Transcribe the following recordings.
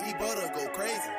E-Butter go crazy.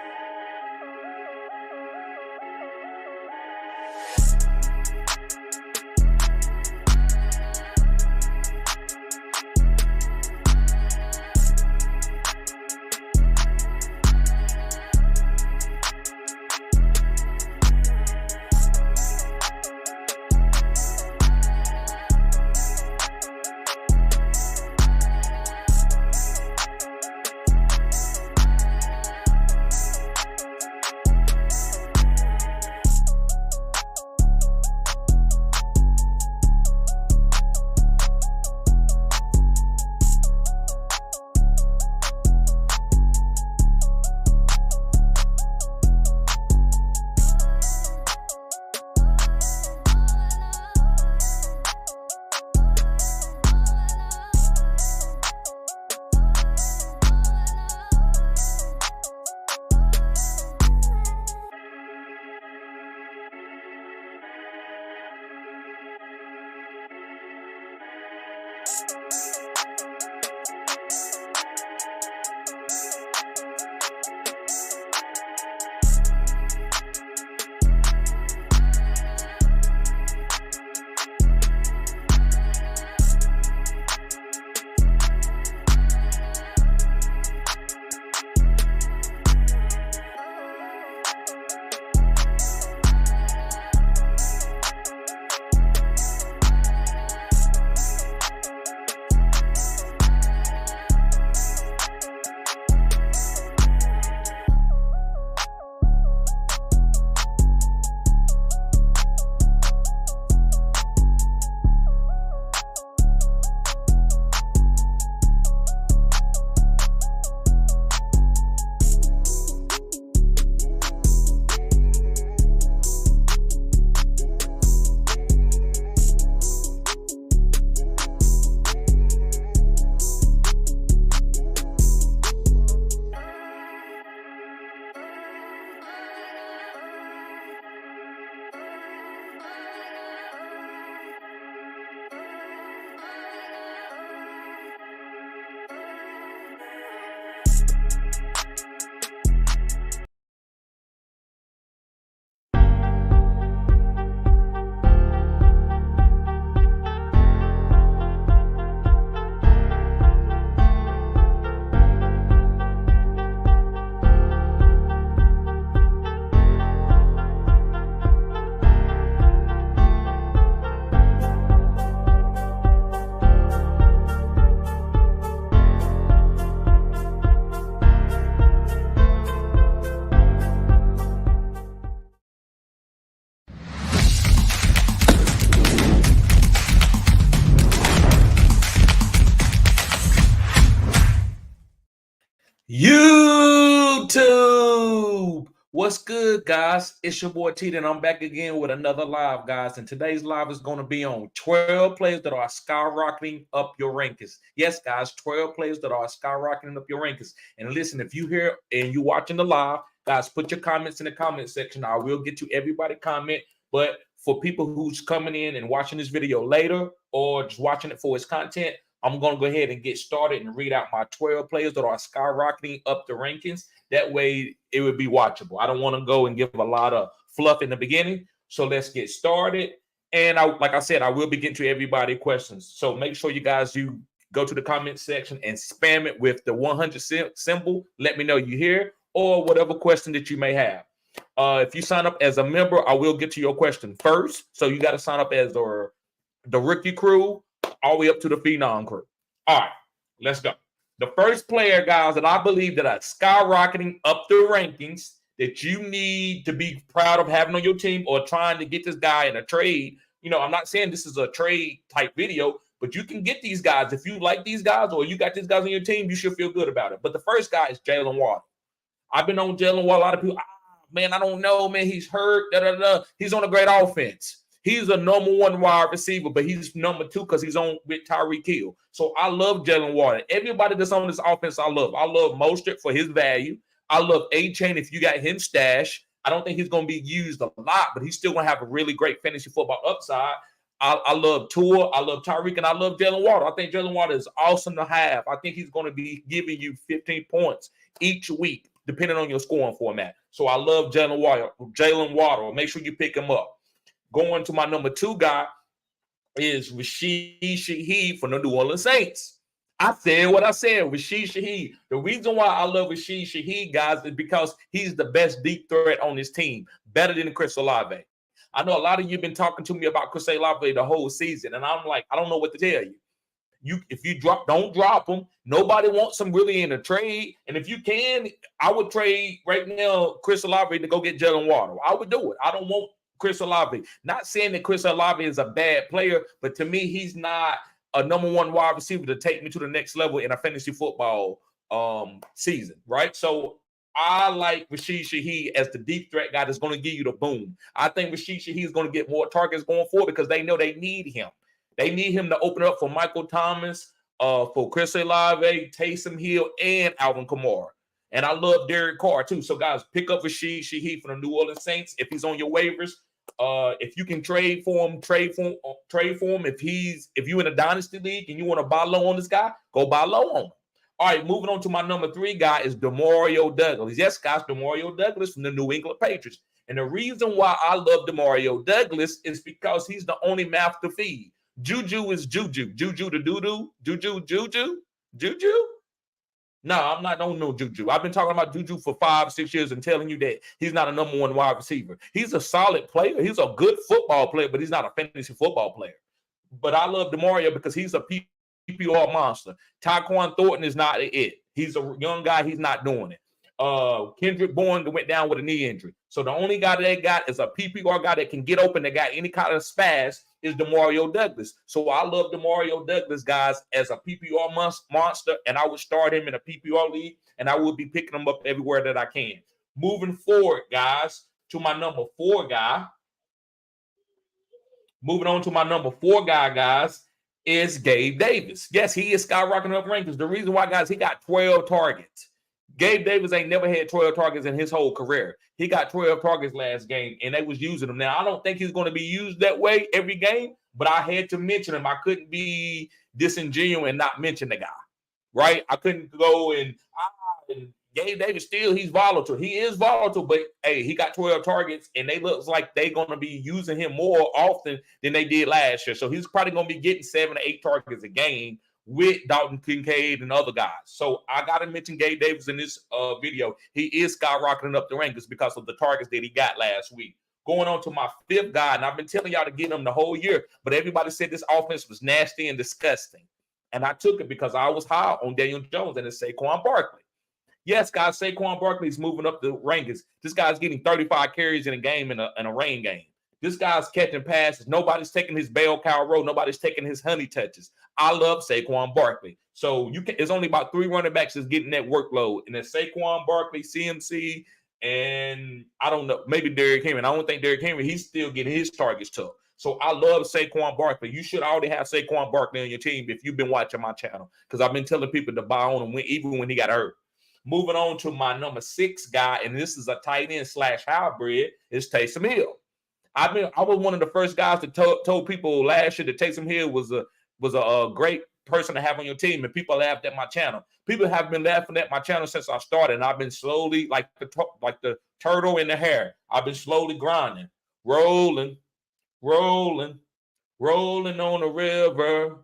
YouTube, what's good, guys? It's your boy T, and I'm back again with another live, guys. And today's live is going to be on 12 players that are skyrocketing up your rankings. Yes, guys, 12 players that are skyrocketing up your rankings. And listen, if you here and you're watching the live, guys, put your comments in the comment section. I will get to everybody comment. But for people who's coming in and watching this video later or just watching it for its content, I'm going to go ahead and get started and read out my 12 players that are skyrocketing up the rankings. That way, it would be watchable. I don't want to go and give a lot of fluff in the beginning. So let's get started. And like I said, I will be getting to everybody's questions. So make sure you guys, you go to the comment section and spam it with the 100 symbol. Let me know you here or whatever question that you may have. If you sign up as a member, I will get to your question first. So you got to sign up as the rookie crew, all the way up to the Phenom crew. All right, let's go. The first player, guys, that I believe that are skyrocketing up the rankings that you need to be proud of having on your team or trying to get this guy in a trade. You know, I'm not saying this is a trade type video, but you can get these guys. If you like these guys or you got these guys on your team, you should feel good about it. But the first guy is Jalen Waddle. I've been on Jalen Waddle. A lot of people, man, I don't know, man, he's hurt. He's on a great offense. He's a number one wide receiver, but he's number two because he's on with Tyreek Hill. So I love Jalen Waddle. Everybody that's on this offense, I love. I love Mostert for his value. I love A-Chain if you got him stashed. I don't think he's going to be used a lot, but he's still going to have a really great fantasy football upside. I love Tua. I love Tyreek, and I love Jalen Waddle. I think Jalen Waddle is awesome to have. I think he's going to be giving you 15 points each week. depending on your scoring format. So I love Jalen Waddle. Make sure you pick him up. Going to my number 2 guy is Rashid Shaheed from the New Orleans Saints. I said what I said, Rashid Shaheed. The reason why I love Rashid Shaheed, guys, is because he's the best deep threat on this team, better than Chris Olave. I know a lot of you have been talking to me about Chris Olave the whole season, and I'm like, I don't know what to tell you. If you don't drop him. Nobody wants him really in a trade. And if you can, I would trade right now Chris Olave to go get Jalen Waddle. I would do it. I don't want Chris Olave. Not saying that Chris Olave is a bad player, but to me, he's not a number 1 wide receiver to take me to the next level in a fantasy football season, right? So I like Rashid Shaheed as the deep threat guy that's going to give you the boom. I think Rashid Shaheed is going to get more targets going forward because they know they need him. They need him to open up for Michael Thomas, for Chris Olave, Taysom Hill, and Alvin Kamara. And I love Derek Carr too. So guys, pick up Rashid Shaheed from the New Orleans Saints if he's on your waivers. If you can trade for him, trade for him. If you're in a dynasty league and you want to buy low on this guy, go buy low on him. All right, moving on to my number 3 guy is Demario Douglas. Yes, guys, Demario Douglas from the New England Patriots. And the reason why I love Demario Douglas is because he's the only mouth to feed. Juju is Juju. Juju the doo-doo. Juju. No, I'm not on no Juju. I've been talking about Juju for 5-6 years and telling you that he's not a number 1 wide receiver. He's a solid player. He's a good football player, but he's not a fantasy football player. But I love Demario because he's a PPR monster. Tyquan Thornton is not it. He's a young guy. He's not doing it. Kendrick Bourne went down with a knee injury. So the only guy they got is a PPR guy that can get open, that got any kind of spaz, is Demario Douglas. So I love Demario Douglas, guys, as a PPR monster, and I would start him in a PPR league, and I would be picking him up everywhere that I can. Moving forward, guys, to my number 4 guy. Moving on to my number 4 guy, guys, is Gabe Davis. Yes, he is skyrocketing up rankings. The reason why, guys, he got 12 targets. Gabe Davis ain't never had 12 targets in his whole career. He got 12 targets last game, and they was using him. Now, I don't think he's going to be used that way every game, but I had to mention him. I couldn't be disingenuous and not mention the guy, right? I couldn't go and Gabe Davis still, he's volatile. He is volatile, but, hey, he got 12 targets, and they looks like they're going to be using him more often than they did last year. So he's probably going to be getting 7 to 8 targets a game with Dalton Kincaid and other guys. So I got to mention Gabe Davis in this video. He is skyrocketing up the rankings because of the targets that he got last week. Going on to my 5th guy, and I've been telling y'all to get him the whole year, but everybody said this offense was nasty and disgusting. And I took it because I was high on Daniel Jones, and it's Saquon Barkley. Yes, guys, Saquon Barkley is moving up the rankings. This guy's getting 35 carries in a game in a rain game. This guy's catching passes. Nobody's taking his bell cow roll. Nobody's taking his honey touches. I love Saquon Barkley. So it's only about 3 running backs that's getting that workload. And then Saquon Barkley, CMC, and I don't know, maybe Derrick Henry. I don't think Derrick Henry, he's still getting his targets tough. So I love Saquon Barkley. You should already have Saquon Barkley on your team if you've been watching my channel, because I've been telling people to buy on him even when he got hurt. Moving on to my number 6 guy, and this is a tight end / hybrid, is Taysom Hill. I was one of the first guys that told people last year that Taysom Hill was a great person to have on your team, and people laughed at my channel. People have been laughing at my channel since I started, and I've been slowly, like the turtle in the hair, I've been slowly grinding, rolling on the river.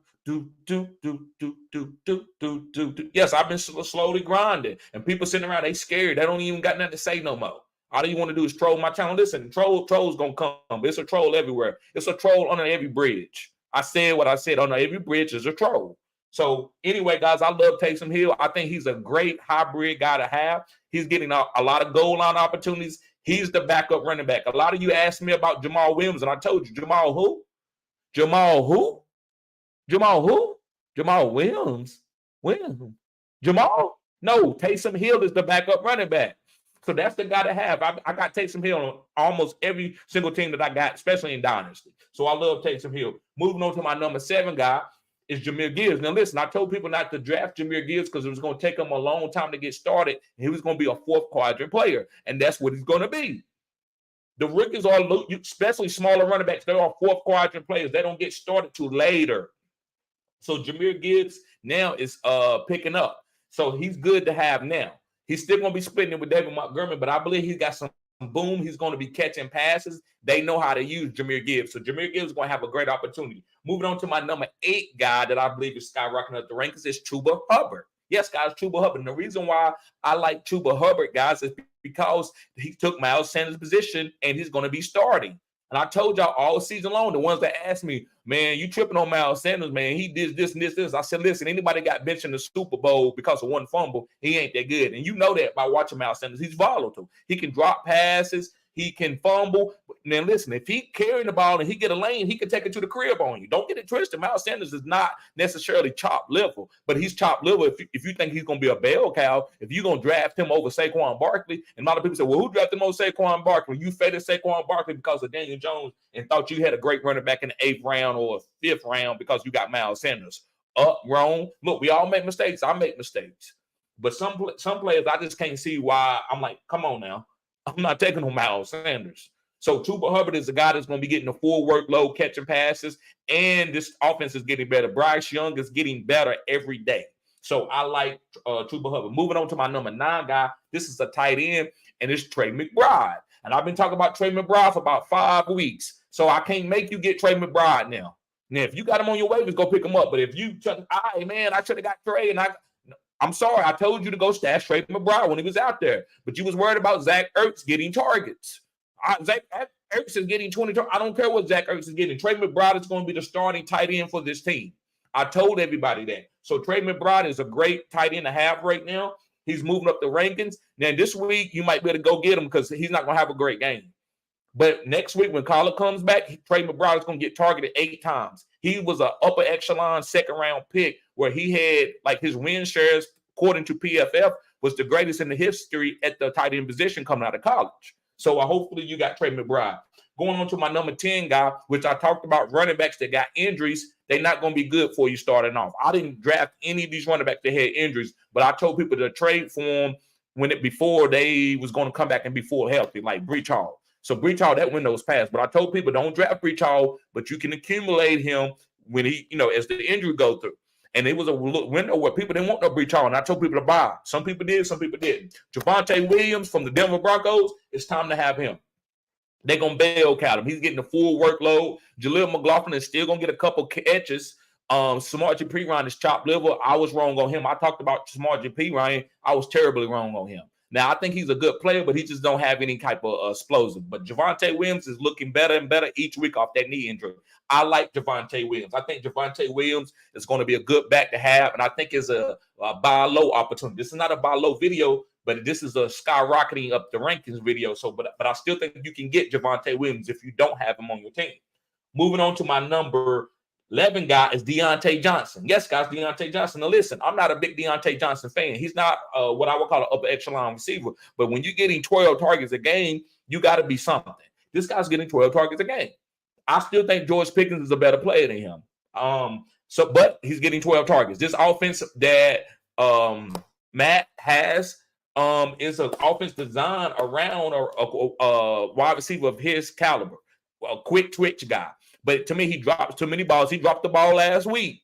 Yes, I've been slowly grinding, and people sitting around, they scared. They don't even got nothing to say no more. All you want to do is troll my channel. Listen, trolls gonna come. It's a troll everywhere. It's a troll under every bridge. I said what I said. Under every bridge is a troll. So anyway, guys, I love Taysom Hill. I think he's a great hybrid guy to have. He's getting a lot of goal line opportunities. He's the backup running back. A lot of you asked me about Jamal Williams, and I told you, Jamal who? Jamal who? Jamal who? Jamal Williams. Jamal? No, Taysom Hill is the backup running back. So that's the guy to have. I got Taysom Hill on almost every single team that I got, especially in Dynasty. So I love Taysom Hill. Moving on to my number 7 guy is Jahmyr Gibbs. Now, listen, I told people not to draft Jahmyr Gibbs because it was going to take him a long time to get started. And he was going to be a 4th quadrant player. And that's what he's going to be. The rookies are, especially smaller running backs, they are 4th quadrant players. They don't get started till later. So Jahmyr Gibbs now is picking up. So he's good to have now. He's still going to be splitting it with David Montgomery, but I believe he's got some boom. He's going to be catching passes. They know how to use Jahmyr Gibbs. So Jahmyr Gibbs is going to have a great opportunity. Moving on to my number 8 guy that I believe is skyrocketing up the rankings is Chuba Hubbard. Yes, guys, Chuba Hubbard. And the reason why I like Chuba Hubbard, guys, is because he took Miles Sanders' position and he's going to be starting. And I told y'all all season long, the ones that asked me, man, you tripping on Miles Sanders, man. He did this and this. I said, listen, anybody got benched in the Super Bowl because of one fumble, he ain't that good. And you know that by watching Miles Sanders. He's volatile. He can drop passes. He can fumble. Now, listen, if he carrying the ball and he get a lane, he can take it to the crib on you. Don't get it twisted. Miles Sanders is not necessarily chopped liver, but he's chopped liver if you think he's going to be a bell cow, if you're going to draft him over Saquon Barkley. And a lot of people say, well, who drafted him over Saquon Barkley? You faded Saquon Barkley because of Daniel Jones and thought you had a great running back in the 8th round or 5th round because you got Miles Sanders. Wrong. Look, we all make mistakes. I make mistakes. But some players, I just can't see why. I'm like, come on now. I'm not taking on Miles Sanders. So Chuba Hubbard is a guy that's going to be getting the full workload, catching passes, and this offense is getting better. Bryce Young is getting better every day. So I like Chuba Hubbard. Moving on to my number 9 guy. This is a tight end, and it's Trey McBride. And I've been talking about Trey McBride for about 5 weeks. So I can't make you get Trey McBride now. Now, if you got him on your waivers, go pick him up. But if you, I should have got Trey, and I'm sorry, I told you to go stash Trey McBride when he was out there, but you was worried about Zach Ertz getting targets. Zach Ertz is getting 20 targets. I don't care what Zach Ertz is getting. Trey McBride is going to be the starting tight end for this team. I told everybody that. So Trey McBride is a great tight end to have right now. He's moving up the rankings. Now this week, you might be able to go get him because he's not going to have a great game. But next week, when Collar comes back, Trey McBride is going to get targeted 8 times. He was an upper echelon 2nd round pick where he had like his win shares, according to PFF, was the greatest in the history at the tight end position coming out of college. So hopefully you got Trey McBride. Going on to my number 10 guy, which I talked about running backs that got injuries. They're not going to be good for you starting off. I didn't draft any of these running backs that had injuries, but I told people to trade for them before they was going to come back and be full healthy, like Breach Hall. So Breach Hall, that window's passed. But I told people don't draft Breach Hall, but you can accumulate him when he, as the injury go through. And it was a window where people didn't want no Breach Hall, and I told people to buy. Some people did, some people didn't. Javonte Williams from the Denver Broncos, it's time to have him. They're going to bail count him. He's getting the full workload. Jaleel McLaughlin is still going to get a couple catches. Samaje Perine is chopped liver. I was wrong on him. I talked about Samaje Perine. I was terribly wrong on him. Now, I think he's a good player, but he just don't have any type of explosive. But Javonte Williams is looking better and better each week off that knee injury. I like Javonte Williams. I think Javonte Williams is going to be a good back to have, and I think it's a buy low opportunity. This is not a buy low video, but this is a skyrocketing up the rankings video. So, but I still think you can get Javonte Williams if you don't have him on your team. Moving on to my number 11 guy is Deontay Johnson. Yes, guys, Deontay Johnson. Now, listen, I'm not a big Deontay Johnson fan. He's not what I would call an upper echelon receiver. But when you're getting 12 targets a game, you got to be something. This guy's getting 12 targets a game. I still think George Pickens is a better player than him. But he's getting 12 targets. This offense that Matt has is an offense designed around a wide receiver of his caliber, a quick twitch guy. But to me, he drops too many balls. He dropped the ball last week,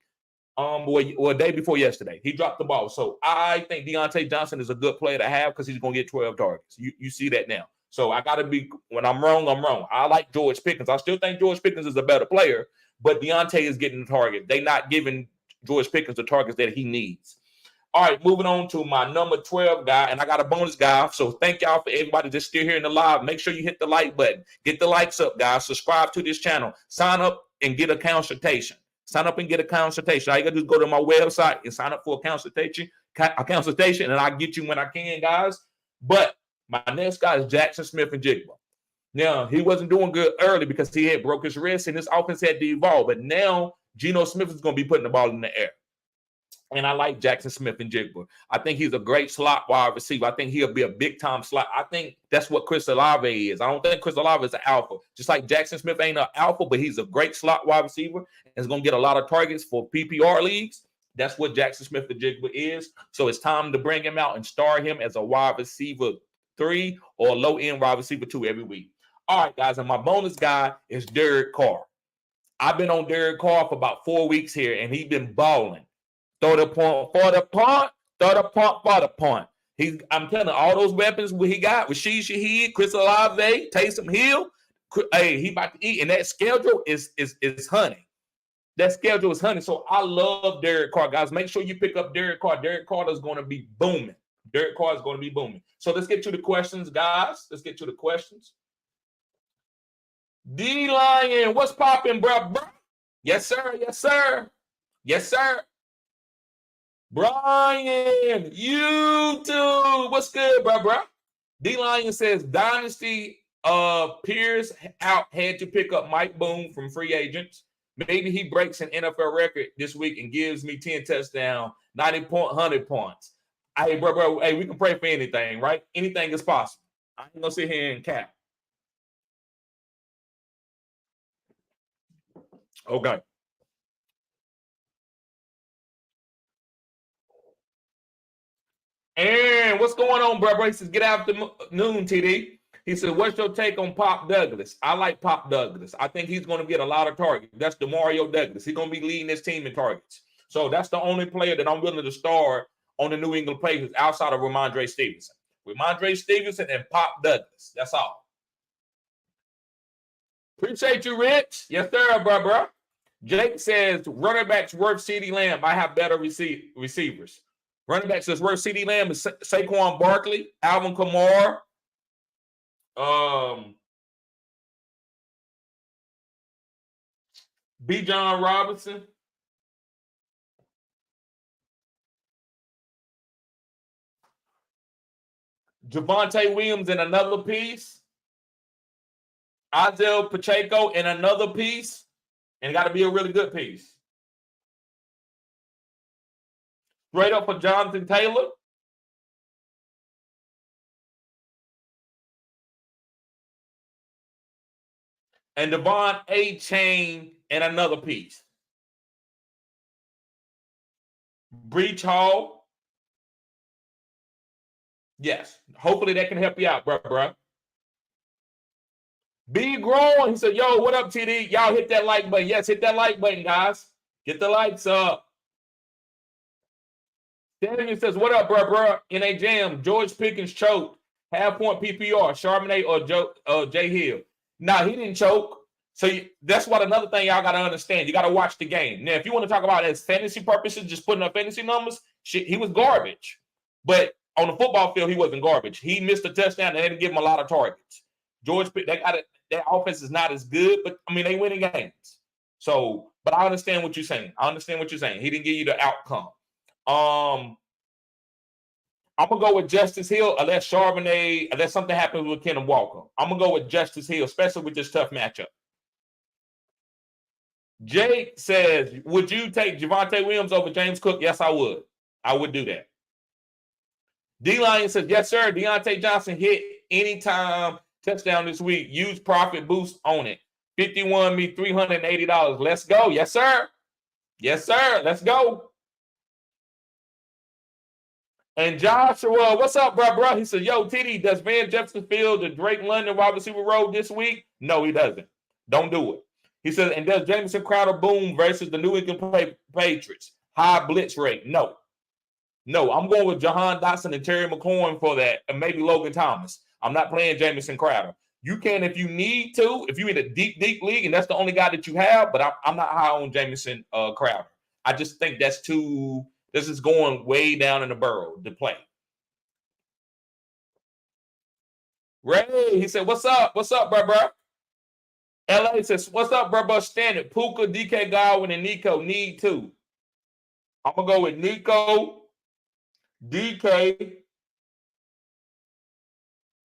or a day before yesterday. He dropped the ball. So I think Deontay Johnson is a good player to have because he's going to get 12 targets. You see that now. So I got to be, when I'm wrong, I'm wrong. I like George Pickens. I still think George Pickens is a better player, but Deontay is getting the target. They're not giving George Pickens the targets that he needs. All right, moving on to my number 12 guy, and I got a bonus guy. So thank y'all for everybody that's still here in the live. Make sure you hit the like button. Get the likes up, guys. Subscribe to this channel. Sign up and get a consultation. Sign up and get a consultation. All you got to do is go to my website and sign up for a consultation, and I'll get you when I can, guys. But my next guy is Jackson Smith-Njigba. Now, he wasn't doing good early because he had broke his wrist, and his offense had to evolve. But now, Geno Smith is going to be putting the ball in the air. And I like Jackson Smith-Njigba. I think he's a great slot wide receiver. I think he'll be a big-time slot. I think that's what Chris Olave is. I don't think Chris Olave is an alpha. Just like Jackson Smith ain't an alpha, but he's a great slot wide receiver and is going to get a lot of targets for PPR leagues. That's what Jackson Smith-Njigba is. So it's time to bring him out and start him as a wide receiver 3 or a low-end wide receiver 2 every week. All right, guys, and my bonus guy is Derek Carr. I've been on Derek Carr for about 4 weeks here, and he's been balling. Throw the point for the punt, throw the punt for the punt. I'm telling you, all those weapons he got with Shaheed, Chris Olave, Taysom Hill. Hey, he about to eat, and that schedule is honey. That schedule is honey. So I love Derek Carr, guys. Make sure you pick up Derek Carr. Derek Carr is going to be booming. Derek Carr is going to be booming. So let's get to the questions, guys. Let's get to the questions. D Lion, what's popping, bro? Yes, sir. Yes, sir. Yes, sir. Brian, YouTube, what's good, bro? D Lion says Dynasty Pierce out had to pick up Mike Boone from free agents. Maybe he breaks an NFL record this week and gives me 10 touchdowns, 100 points. Hey, bro, hey, we can pray for anything, right? Anything is possible. I ain't gonna sit here and cap. Okay. And what's going on, bro? He says, get out the noon, TD. He said, what's your take on Pop Douglas? I like Pop Douglas. I think he's going to get a lot of targets. That's DeMario Douglas. He's going to be leading this team in targets. So that's the only player that I'm willing to start on the New England Patriots outside of Ramondre Stevenson. Ramondre Stevenson and Pop Douglas. That's all. Appreciate you, Rich. Yes, sir, bro. Jake says, running backs worth CeeDee Lamb. I have better receivers. Running backs that's worth CeeDee Lamb is Saquon Barkley, Alvin Kamara, B. John Robinson, Javonte Williams in another piece, Isaiah Pacheco in another piece, and got to be a really good piece. Straight up for Jonathan Taylor. And Devon A-Chain in another piece. Breach Hall. Yes. Hopefully that can help you out, bro. Be growing. He said, yo, what up, TD? Y'all hit that like button. Yes, hit that like button, guys. Get the likes up. Daniel says, what up, bro? In a jam, George Pickens choked. Half-point PPR, Charbonnet or Jay Hill. Nah, he didn't choke. So that's what another thing y'all got to understand. You got to watch the game. Now, if you want to talk about as fantasy purposes, just putting up fantasy numbers, shit, he was garbage. But on the football field, he wasn't garbage. He missed a touchdown. They didn't give him a lot of targets. George, that offense is not as good, but, I mean, they winning games. So, but I understand what you're saying. He didn't give you the outcome. I'm going to go with Justice Hill unless something happens with Kenneth Walker. I'm going to go with Justice Hill, especially with this tough matchup. Jake says, would you take Javonte Williams over James Cook? Yes, I would. I would do that. D-Lion says, yes, sir. Deontay Johnson hit anytime touchdown this week. Use profit boost on it. 51 me $380. Let's go. Yes, sir. Yes, sir. Let's go. And Joshua, what's up, bro? He said, yo, TD, does Van Jefferson field the Drake London wide receiver role this week? No, he doesn't. Don't do it. He says, and does Jamison Crowder boom versus the New England Patriots? High blitz rate? No. I'm going with Jahan Dotson and Terry McLaurin for that, and maybe Logan Thomas. I'm not playing Jamison Crowder. You can if you need to, if you're in a deep league, and that's the only guy that you have, but I'm not high on Jamison Crowder. I just think this is going way down in the burrow to play. Ray, he said, what's up? What's up, bro? LA says, what's up, bro? Standard. Puka, DK Godwin, and Nico need to. I'm going to go with Nico, DK,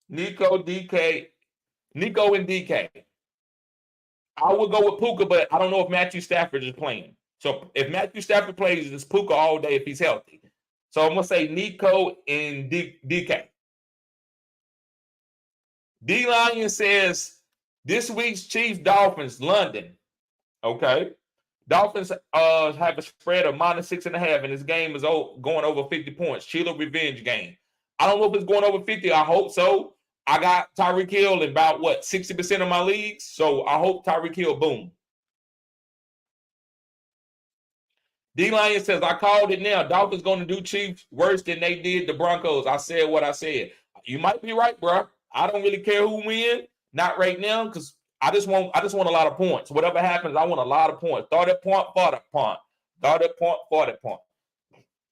Nico and DK. I would go with Puka, but I don't know if Matthew Stafford is playing. So if Matthew Stafford plays, it's Puka all day if he's healthy. So I'm going to say Nico and DK. D-Lion says, this week's Chiefs Dolphins, London. Okay. Dolphins have a spread of -6.5, and this game is going over 50 points. Sheila revenge game. I don't know if it's going over 50. I hope so. I got Tyreek Hill in about, 60% of my leagues. So I hope Tyreek Hill boom. D-Lion says, I called it now. Dolphins going to do Chiefs worse than they did the Broncos. I said what I said. You might be right, bro. I don't really care who wins. Not right now, because I just want a lot of points. Whatever happens, I want a lot of points. Throw that point, for that point. Throw that point, for that point.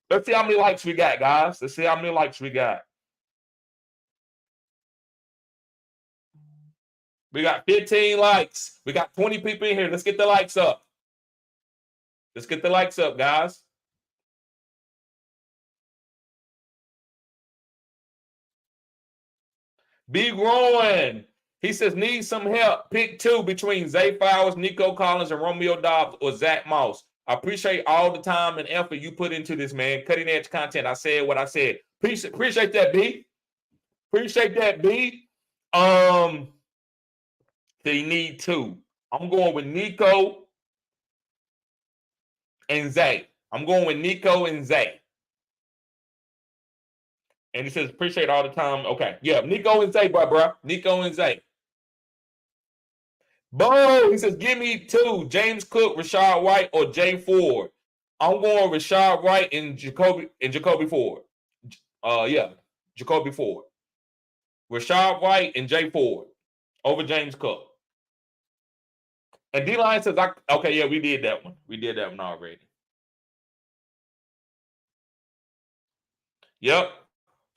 Let's see how many likes we got, guys. Let's see how many likes we got. We got 15 likes. We got 20 people in here. Let's get the likes up. Let's get the likes up, guys. Be growing. He says, need some help. Pick 2 between Zay Flowers, Nico Collins, and Romeo Dobbs or Zach Moss. I appreciate all the time and effort you put into this, man. Cutting edge content. I said what I said. Appreciate that, B. Appreciate that, B. They need 2. I'm going with Nico and Zay. I'm going with Nico and Zay. And he says, appreciate all the time. Okay. Yeah, Nico and Zay, bro. Nico and Zay. Bo, he says, give me 2. James Cook, Rashad White, or Jay Ford. I'm going Rashad White and Jacoby Ford. Jacoby Ford. Rashad White and Jay Ford over James Cook. And D-Line says, okay, yeah, we did that one. We did that one already. Yep.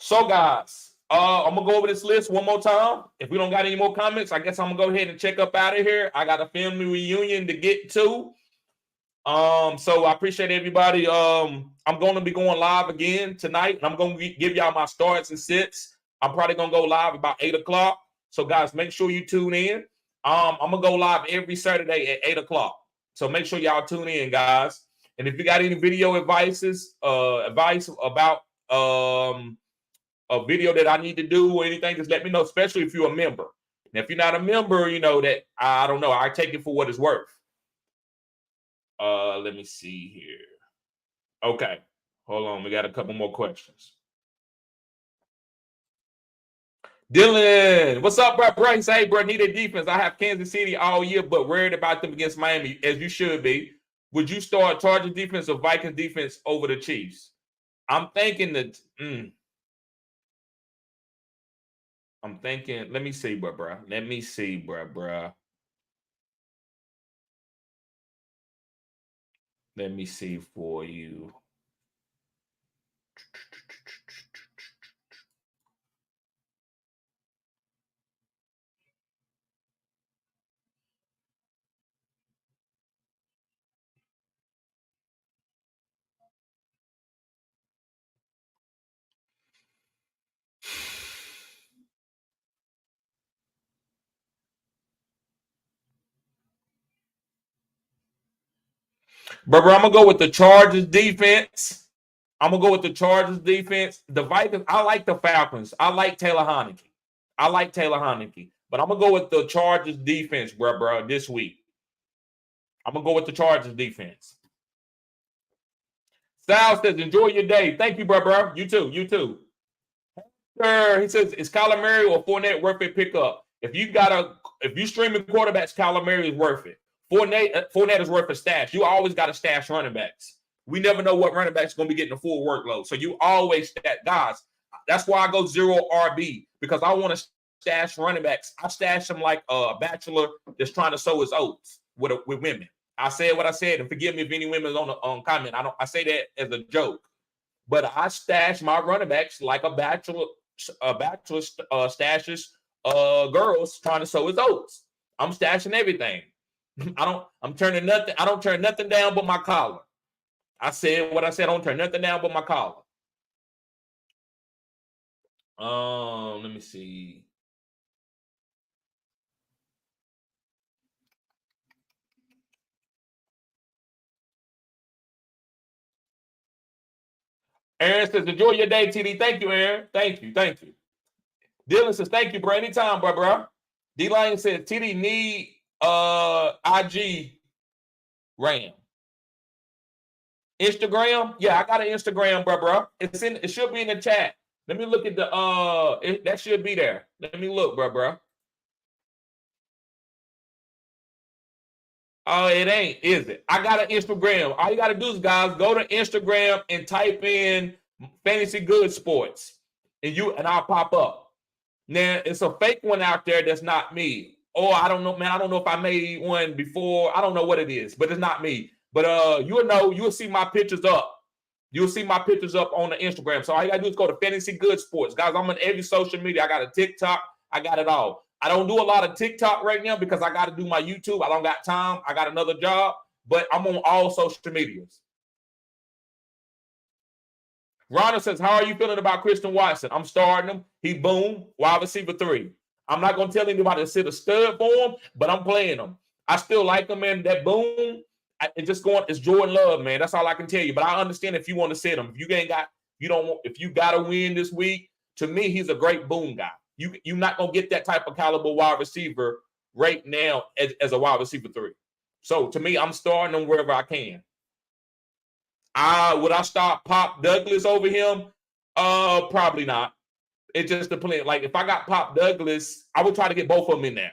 So, guys, I'm going to go over this list one more time. If we don't got any more comments, I guess I'm going to go ahead and check up out of here. I got a family reunion to get to. So I appreciate everybody. I'm going to be going live again tonight, and I'm going to give y'all my starts and sits. I'm probably going to go live about 8 o'clock. So, guys, make sure you tune in. I'm going to go live every Saturday at 8 o'clock. So make sure y'all tune in, guys. And if you got any video advice about a video that I need to do or anything, just let me know, especially if you're a member. And if you're not a member, you know that I don't know. I take it for what it's worth. Let me see here. Okay. Hold on. We got a couple more questions. Dylan, what's up, bro? Bryce, hey, bro, need a defense. I have Kansas City all year, but worried about them against Miami, as you should be. Would you start Chargers defense or Vikings defense over the Chiefs? I'm thinking that. I'm thinking. Let me see, bro. Let me see, bro. Let me see for you. Bro, I'm gonna go with the Chargers defense. The Vikings, I like the Falcons. I like Taylor Heineke. But I'm gonna go with the Chargers defense, bro, this week. I'm gonna go with the Chargers defense. Sal says, enjoy your day. Thank you, bro. You too. Sir, he says, is Kyler Murray or Fournette worth a pickup? If you streaming quarterbacks, Kyler Murray is worth it. Fournette is worth a stash. You always got to stash running backs. We never know what running backs going to be getting a full workload. So you always stash guys. That's why I go 0 RB, because I want to stash running backs. I stash them like a bachelor that's trying to sow his oats with women. I said what I said, and forgive me if any women's on comment. I say that as a joke, but I stash my running backs like a bachelor stashes girls trying to sow his oats. I'm stashing everything. I don't turn nothing down but my collar. I said what I said. I don't turn nothing down but my collar. Let me see. Aaron says, enjoy your day, TD. Thank you, Aaron. Thank you. Dylan says, thank you, bro. Anytime, bro. D-Line says, TD need IG RAM. Instagram? Yeah, I got an Instagram, bro. It should be in the chat. Let me look at the that should be there. Let me look, bro. Oh, it ain't, is it? I got an Instagram. All you got to do is, guys, go to Instagram and type in Fantasy Good Sports, and I'll pop up. Now, it's a fake one out there that's not me. Oh, I don't know, man. I don't know if I made one before. I don't know what it is, but it's not me. But you'll see my pictures up. You'll see my pictures up on the Instagram. So all you gotta do is go to Fantasy Good Sports. Guys, I'm on every social media. I got a TikTok. I got it all. I don't do a lot of TikTok right now because I got to do my YouTube. I don't got time. I got another job, but I'm on all social medias. Ronald says, how are you feeling about Christian Watson? I'm starting him. He boom, wide receiver 3. I'm not going to tell anybody to sit a stud for him, but I'm playing him. I still like him, man. That boom, it's Jordan Love, man. That's all I can tell you. But I understand if you want to sit him. If you got to win this week, to me, he's a great boom guy. You're not going to get that type of caliber wide receiver right now as a wide receiver 3. So to me, I'm starting him wherever I can. Would I start Pop Douglas over him? Probably not. It just depends. Like if I got Pop Douglas, I would try to get both of them in there.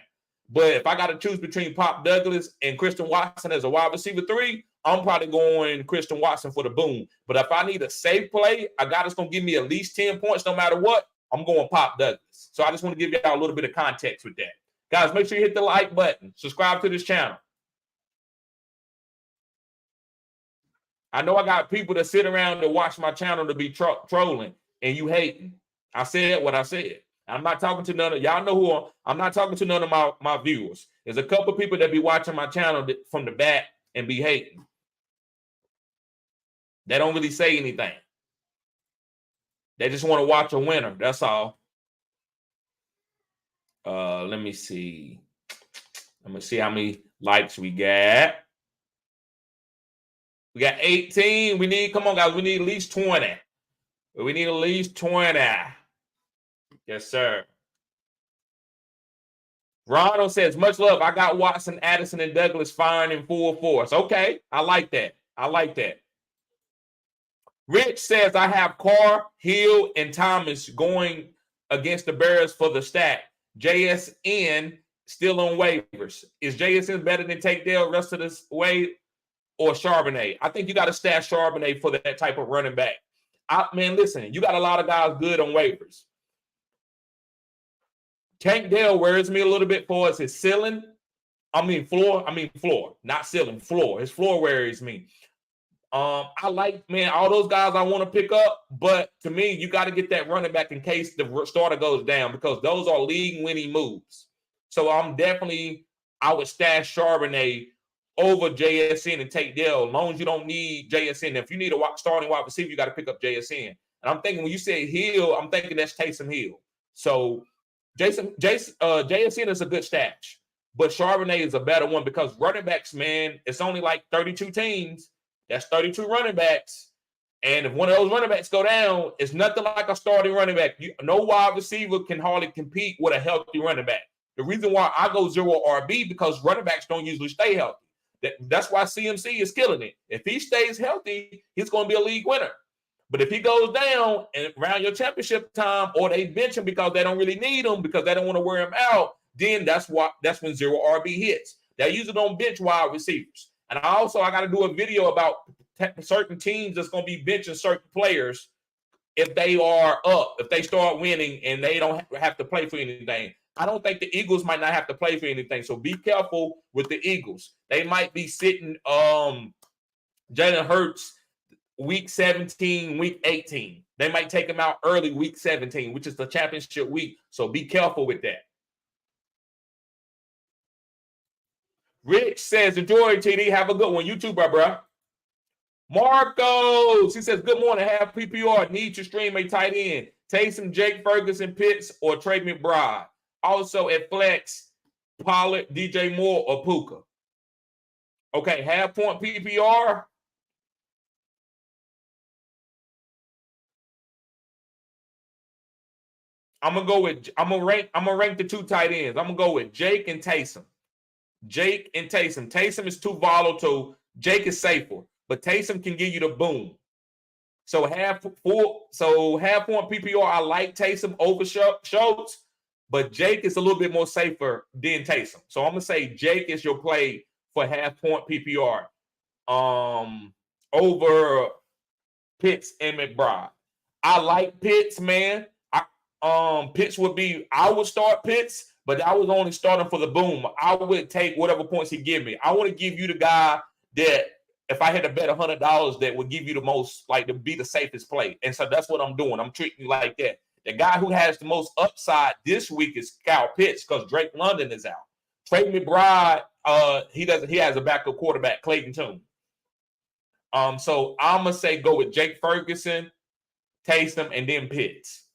But if I got to choose between Pop Douglas and Christian Watson as a wide receiver 3, I'm probably going Christian Watson for the boom. But if I need a safe play, a guy that's going to give me at least 10 points no matter what, I'm going Pop Douglas. So I just want to give y'all a little bit of context with that. Guys, make sure you hit the like button. Subscribe to this channel. I know I got people that sit around to watch my channel to be trolling, and you hating. I said what I said. I'm not talking to none of y'all. Know who I'm not talking to none of my viewers. There's a couple people that be watching my channel from the back and be hating. They don't really say anything. They just want to watch a winner. That's all. Let me see. Let me see how many likes we got. We got 18. Come on, guys. We need at least 20. We need at least 20. Yes, sir. Ronald says, much love. I got Watson, Addison, and Douglas firing in full force. Okay. I like that. I like that. Rich says, I have Carr, Hill, and Thomas going against the Bears for the stack. JSN still on waivers. Is JSN better than Take Dale rest of this way or Charbonnet? I think you got to stash Charbonnet for that type of running back. Man, listen, you got a lot of guys good on waivers. Tank Dell worries me a little bit for us. His ceiling, floor, not ceiling, floor. His floor worries me. I like, man, all those guys I want to pick up, but to me, you got to get that running back in case the starter goes down because those are league-winning moves. So I would stash Charbonnet over JSN and take Dell as long as you don't need JSN. If you need a starting wide receiver, you got to pick up JSN. And I'm when you say Hill, I'm thinking that's Taysom Hill. So JSN is a good stash, but Charbonnet is a better one because running backs, man, it's only like 32 teams. That's 32 running backs. And if one of those running backs go down, it's nothing like a starting running back. No wide receiver can hardly compete with a healthy running back. The reason why I go 0 RB because running backs don't usually stay healthy. That's why CMC is killing it. If he stays healthy, he's going to be a league winner. But if he goes down and around your championship time, or they bench him because they don't really need him because they don't want to wear him out, then that's when 0 RB hits. They usually don't bench wide receivers. And I got to do a video about certain teams that's going to be benching certain players if they are up, if they start winning and they don't have to play for anything. I don't think the Eagles might not have to play for anything. So be careful with the Eagles. They might be sitting Jalen Hurts week 17, week 18. They might take him out early week 17, which is the championship week. So be careful with that. Rich says, enjoy, TD. Have a good one. You too, bro. Marcos, he says, good morning. Have PPR. Need to stream a tight end. Taysom, Jake Ferguson, Pitts, or Trey McBride. Also at flex, Pollard, DJ Moore, or Puka. Okay, half point PPR. I'm gonna rank the two tight ends. I'm gonna go with Jake and Taysom. Taysom is too volatile. Jake is safer, but Taysom can give you the boom. So half point PPR. I like Taysom over Schultz, but Jake is a little bit more safer than Taysom. So I'm gonna say Jake is your play for half-point PPR over Pitts and McBride. I like Pitts, man. Pitts would be, I would start Pitts, but I was only starting for the boom. I would take whatever points he give me. I want to give you the guy that if I had to bet $100 that would give you the most, like to be the safest play. And so that's what I'm doing. I'm treating you like that. The guy who has the most upside this week is Kyle Pitts because Drake London is out. Trey McBride, he has a backup quarterback, Clayton Tune. So I'm gonna say go with Jake Ferguson, Taysom, and then Pitts.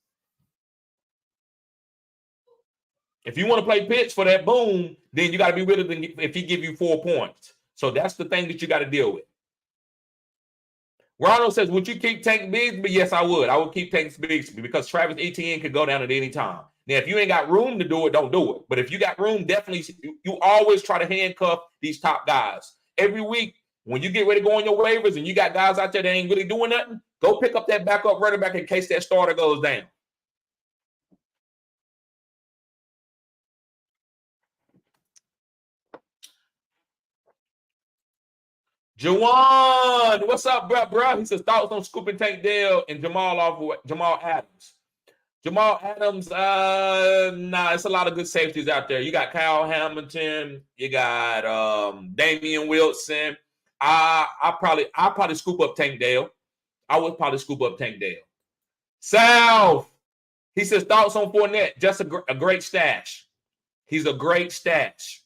If you want to play Pitts for that boom, then you got to be willing to, if he give you 4 points. So that's the thing that you got to deal with. Ronald says, would you keep Tank Bigsby? Yes, I would. I would keep Tank Bigsby because Travis Etienne could go down at any time. Now, if you ain't got room to do it, don't do it. But if you got room, definitely, you always try to handcuff these top guys. Every week, when you get ready to go on your waivers and you got guys out there that ain't really doing nothing, go pick up that backup running back in case that starter goes down. Jawan, what's up, bro? He says thoughts on scooping Tank Dell and Jamal Adams. Jamal Adams, it's a lot of good safeties out there. You got Kyle Hamilton, you got Damian Wilson. I probably scoop up Tank Dell. I would probably scoop up Tank Dell. South, he says thoughts on Fournette, just a great stash. He's a great stash.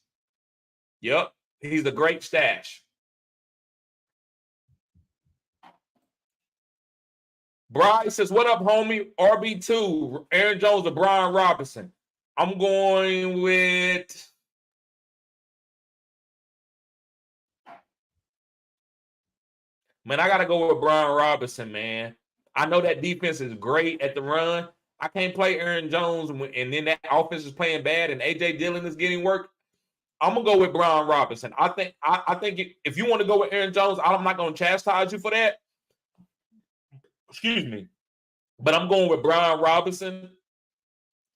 Yep, he's a great stash. Bryce says, what up, homie? RB2, Aaron Jones or Brian Robinson? I'm going with man, I got to go with Brian Robinson, man. I know that defense is great at the run. I can't play Aaron Jones, and then that offense is playing bad, and A.J. Dillon is getting work. I'm going to go with Brian Robinson. I think if you want to go with Aaron Jones, I'm not going to chastise you for that. Excuse me. But I'm going with Brian Robinson.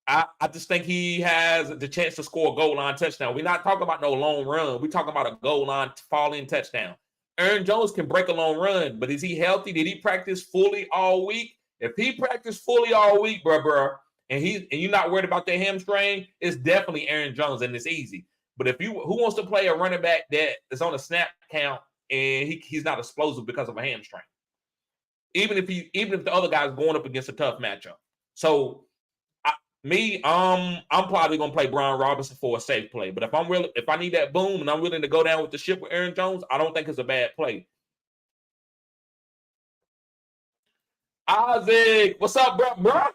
I just think he has the chance to score a goal line touchdown. We're not talking about no long run. We're talking about a goal line fall-in touchdown. Aaron Jones can break a long run, but is he healthy? Did he practice fully all week? If he practiced fully all week, bro, and you're not worried about that hamstring, it's definitely Aaron Jones, and it's easy. But if who wants to play a running back that is on a snap count and he's not explosive because of a hamstring? Even if the other guy's going up against a tough matchup. So I'm probably gonna play Brian Robinson for a safe play. But if I need that boom and I'm willing to go down with the ship with Aaron Jones, I don't think it's a bad play. Isaac, what's up, bro?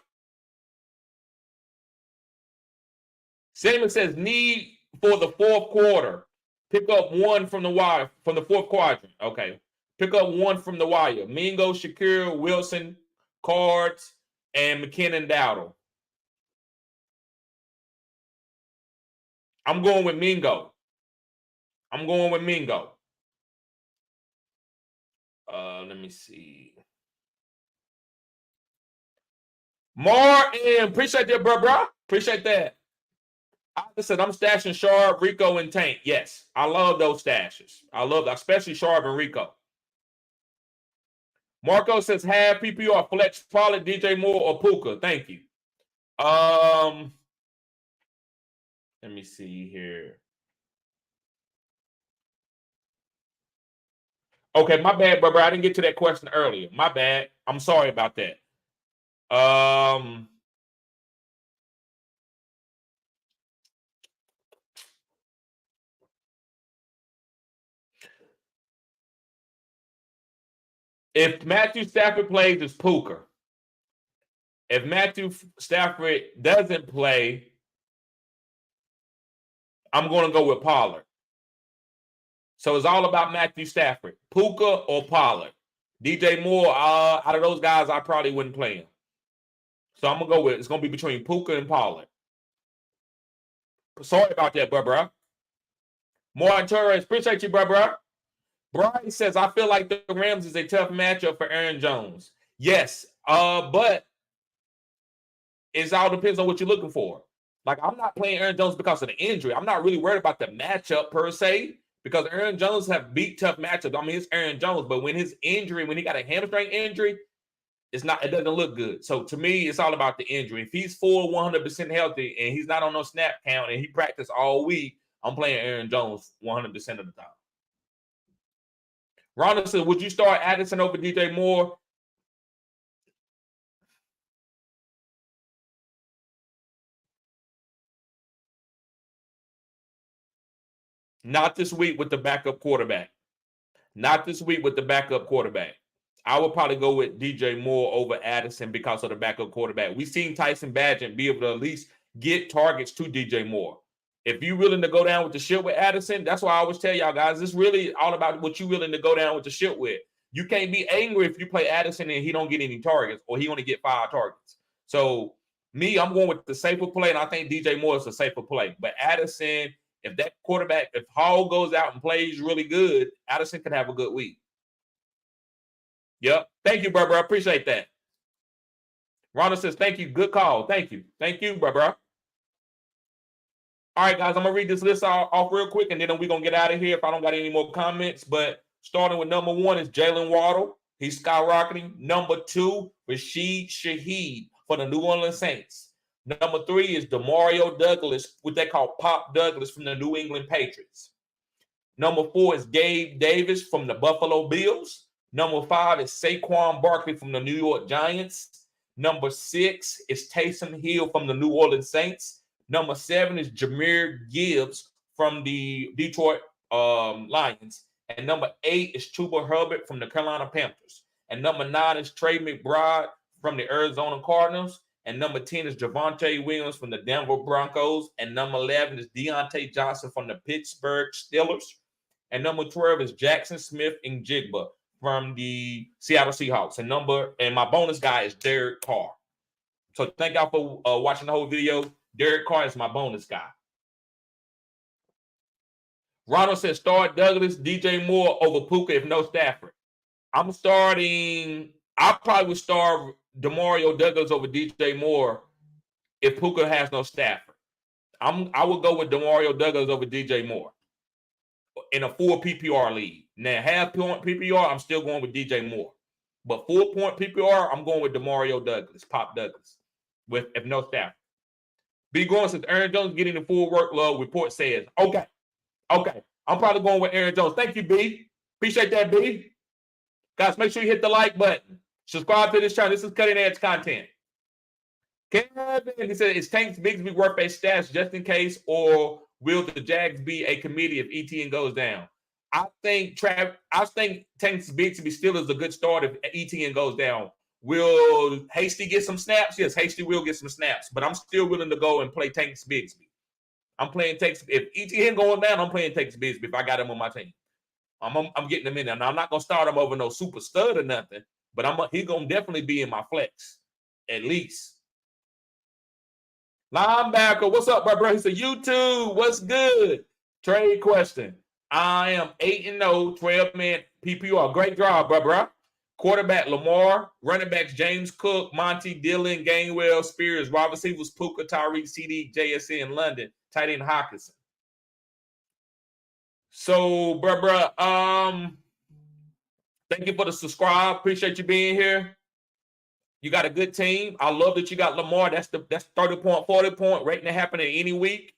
Salmon says need for the fourth quarter. Pick up one from the wire from the fourth quadrant. Okay. Pick up one from the wire. Mingo, Shakir, Wilson, Cards, and McKinnon Dowdle. I'm going with Mingo. Let me see. Martin, appreciate that, bro. Appreciate that. Listen, I'm stashing Sharp, Rico, and Tank. Yes, I love those stashes. I love that, especially Sharp and Rico. Marco says, have PPR, flex, Pollard, DJ Moore, or Puka. Thank you. Let me see here. Okay, my bad, brother. I didn't get to that question earlier. My bad. I'm sorry about that. If Matthew Stafford plays, it's Puka. If Matthew Stafford doesn't play, I'm going to go with Pollard. So it's all about Matthew Stafford. Puka or Pollard. DJ Moore, out of those guys, I probably wouldn't play him. So I'm going to go with, it's going to be between Puka and Pollard. Sorry about that, bro. Martin Torres, appreciate you, bro. Brian says, I feel like the Rams is a tough matchup for Aaron Jones. Yes, but it all depends on what you're looking for. Like, I'm not playing Aaron Jones because of the injury. I'm not really worried about the matchup per se, because Aaron Jones have beat tough matchups. I mean, it's Aaron Jones, but when his injury, when he got a hamstring injury, it doesn't look good. So to me, it's all about the injury. If he's full 100% healthy and he's not on no snap count and he practiced all week, I'm playing Aaron Jones 100% of the time. Ronald said, would you start Addison over DJ Moore? Not this week with the backup quarterback. Not this week with the backup quarterback. I would probably go with DJ Moore over Addison because of the backup quarterback. We've seen Tyson Bagent be able to at least get targets to DJ Moore. If you're willing to go down with the ship with Addison, that's why I always tell y'all guys, it's really all about what you're willing to go down with the ship with. You can't be angry if you play Addison and he don't get any targets or he only get 5 targets. So me, I'm going with the safer play, and I think DJ Moore is a safer play. But Addison, if that quarterback, if Hall goes out and plays really good, Addison could have a good week. Yep. Thank you, bro. I appreciate that. Ronald says, thank you. Good call. Thank you. Thank you, bro. All right, guys, I'm going to read this list off real quick, and then we're going to get out of here if I don't got any more comments. But starting with number 1 is Jalen Waddle. He's skyrocketing. Number 2, Rashid Shaheed for the New Orleans Saints. Number 3 is Demario Douglas, what they call Pop Douglas from the New England Patriots. Number 4 is Gabe Davis from the Buffalo Bills. Number 5 is Saquon Barkley from the New York Giants. Number 6 is Taysom Hill from the New Orleans Saints. Number 7 is Jahmyr Gibbs from the Detroit Lions. And number 8 is Chuba Hubbard from the Carolina Panthers. And number 9 is Trey McBride from the Arizona Cardinals. And number 10 is Javonte Williams from the Denver Broncos. And number 11 is Deontay Johnson from the Pittsburgh Steelers. And number 12 is Jackson Smith and Jigba from the Seattle Seahawks. And my bonus guy is Derek Carr. So thank y'all for watching the whole video. Derek Carr is my bonus guy. Ronald says start Douglas, DJ Moore over Puka if no Stafford. I probably would start Demario Douglas over DJ Moore if Puka has no Stafford. I would go with Demario Douglas over DJ Moore in a full PPR league. Now, half-point PPR, I'm still going with DJ Moore. But full-point PPR, I'm going with Demario Douglas, Pop Douglas, if no Stafford. B. Gordon says Aaron Jones getting the full workload. Report says, okay. I'm probably going with Aaron Jones. Thank you, B. Appreciate that, B. Guys, make sure you hit the like button. Subscribe to this channel. This is cutting-edge content. Kevin, he said, is Tank Bigsby worth a stash just in case, or will the Jags be a committee if ETN goes down? I think Tank Bigsby still is a good start if ETN goes down. Will Hasty get some snaps? Yes, Hasty will get some snaps, but I'm still willing to go and play Tank Bigsby. I'm playing Tank. If ETN going down, I'm playing Tank Bigsby if I got him on my team. I'm getting him in there. Now, I'm not going to start him over no super stud or nothing, but he's going to definitely be in my flex, at least. Linebacker, what's up, bro? He said, YouTube, what's good? Trade question. I am 8-0, 12-man PPR. Great job, bro. Quarterback, Lamar. Running backs, James Cook, Monty, Dillon, Gainwell, Spears. Wide receivers, Puka, Tyreek, CD, JSN, London. Tight end, Hawkinson. So, bro, thank you for the subscribe. Appreciate you being here. You got a good team. I love that you got Lamar. That's 30-point, 40-point rating to happen in any week.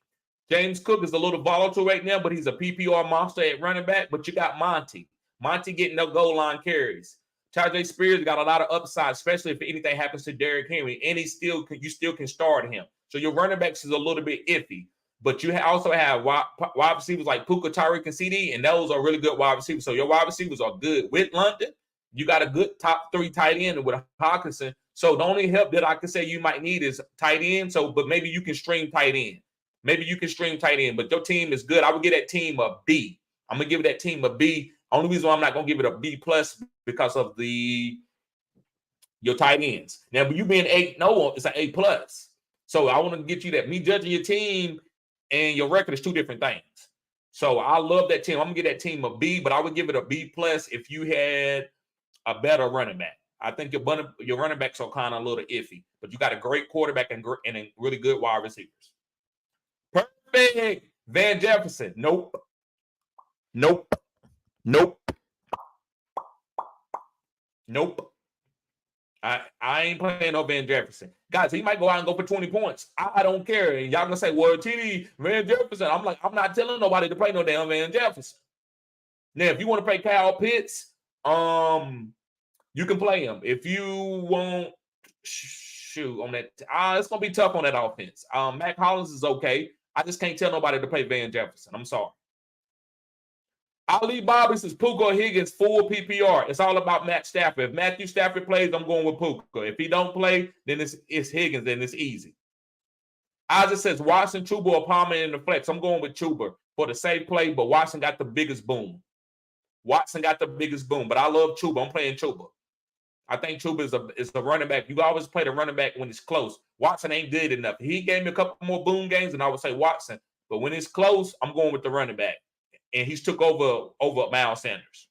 James Cook is a little volatile right now, but he's a PPR monster at running back. But you got Monty. Monty getting no goal line carries. Tyjae Spears got a lot of upside, especially if anything happens to Derrick Henry, and you still can start him. So your running backs is a little bit iffy. But you also have wide receivers like Puka, Tyreek, and CD, and those are really good wide receivers. So your wide receivers are good. With London, you got a good top 3 tight end with Hawkinson. So the only help that I can say you might need is tight end. But maybe you can stream tight end. But your team is good. I would give that team a B. I'm going to give that team a B. Only reason why I'm not going to give it a B+ because of your tight ends. Now, but you being 8-0, it's an A+. So I want to get you that. Me judging your team and your record is 2 different things. So I love that team. I'm going to give that team a B, but I would give it a B+ if you had a better running back. I think your running backs are kind of a little iffy, but you got a great quarterback and really good wide receivers. Perfect. Van Jefferson. Nope. Nope. Nope. Nope. I ain't playing no Van Jefferson. Guys, he might go out and go for 20 points. I don't care. And y'all gonna say, well, TD, Van Jefferson. I'm like, I'm not telling nobody to play no damn Van Jefferson. Now, if you want to play Kyle Pitts, you can play him. If you want, shoot, on that, it's gonna be tough on that offense. Mac Hollins is okay. I just can't tell nobody to play Van Jefferson. I'm sorry. Ali Bobby says Puka Higgins full PPR. It's all about Matt Stafford. If Matthew Stafford plays, I'm going with Puka. If he don't play, then it's Higgins, then it's easy. Isaac says Watson, Chuba, or Palmer in the flex. I'm going with Chuba for the safe play, but Watson got the biggest boom. But I love Chuba. I'm playing Chuba. I think Chuba is a running back. You always play the running back when it's close. Watson ain't good enough. He gave me a couple more boom games, and I would say Watson. But when it's close, I'm going with the running back. And he's took over Miles Sanders.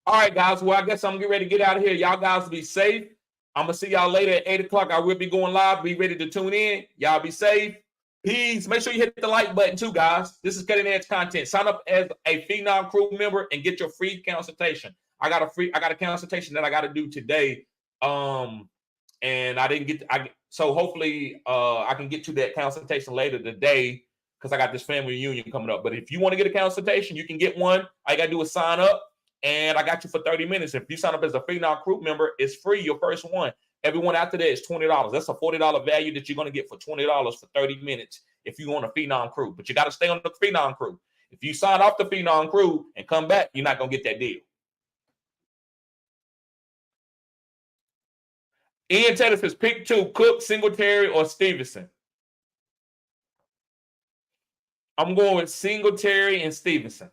All right, guys. Well, I guess I'm getting ready to get out of here. Y'all guys be safe. I'm going to see y'all later at 8 o'clock. I will be going live. Be ready to tune in. Y'all be safe. Peace. Make sure you hit the like button too, guys. This is cutting edge content. Sign up as a Phenom Crew member and get your free consultation. I got a consultation that I got to do today. And I didn't get so hopefully I can get to that consultation later today, because I got this family reunion coming up. But if you want to get a consultation, you can get one. All you got to do is sign up, and I got you for 30 minutes. If you sign up as a Phenom Crew member, it's free, your first one. Everyone after that is $20. That's a $40 value that you're going to get for $20 for 30 minutes if you want a Phenom Crew. But you got to stay on the Phenom Crew. If you sign off the Phenom Crew and come back, you're not going to get that deal. Ian Taylor says pick 2, Cook, Singletary, or Stevenson. I'm going with Singletary and Stevenson.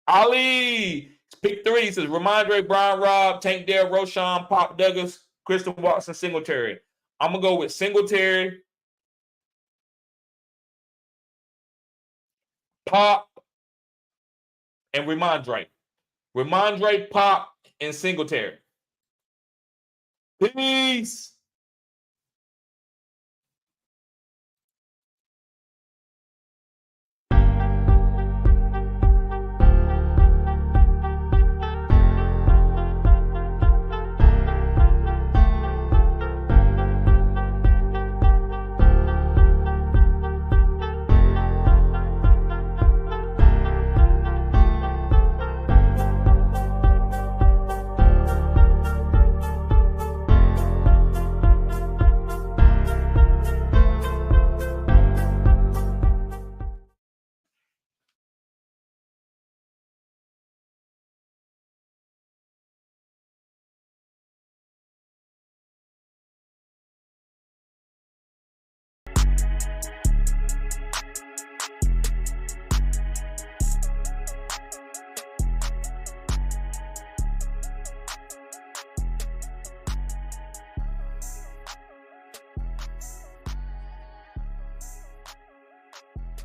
Ali, pick 3. He says Ramondre, Brian Robb, Tank Dell, Roshan, Pop Douglas, Christian Watson, Singletary. I'm going to go with Singletary, Pop, and Ramondre. Pop, and Singletary. Peace.